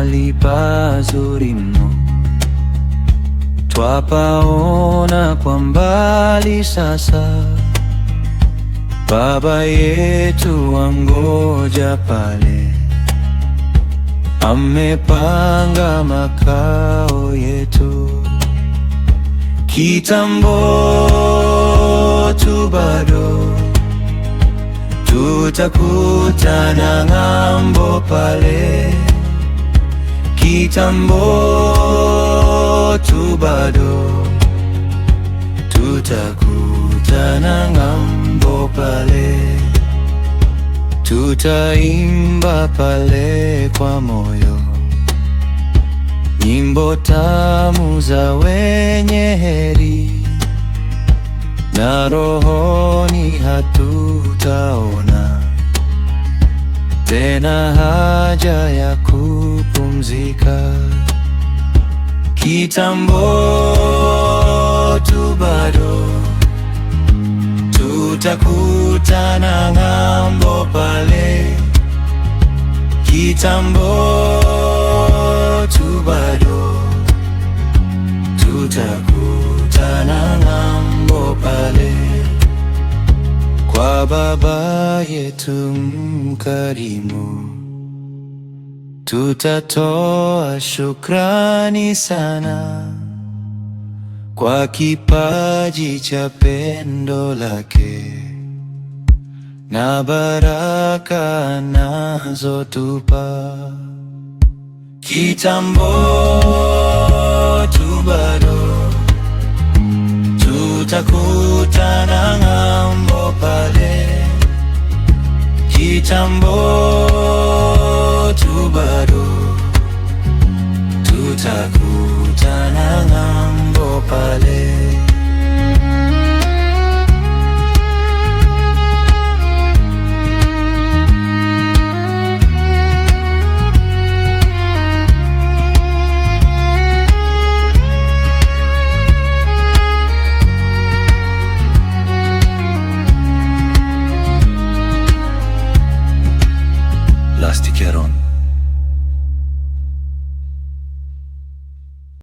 mahali pazuri mno, twapaona kwa mbali sasa. Baba yetu wangoja pale, amepanga makao yetu. Kitambo tu bado, tutakutana ng'ambo pale. Kitambo tu bado, tutakutana ng'ambo pale. Tutaimba pale kwa moyo, nyimbo tamu za wenye heri, na rohoni hatutaona tena haja ya kupumzika. Kitambo tu bado, tutakutana ng'ambo pale. Kitambo tu bado, tutakutana ng'ambo pale, kwa Baba yetu mkarimu. Tutatoa shukrani sana kwa kipaji cha pendo lake na baraka anazotupa. Kitambo tu bado, tutakutana ng'ambo pale. Kitambo tu bado, tutakutana ng'ambo.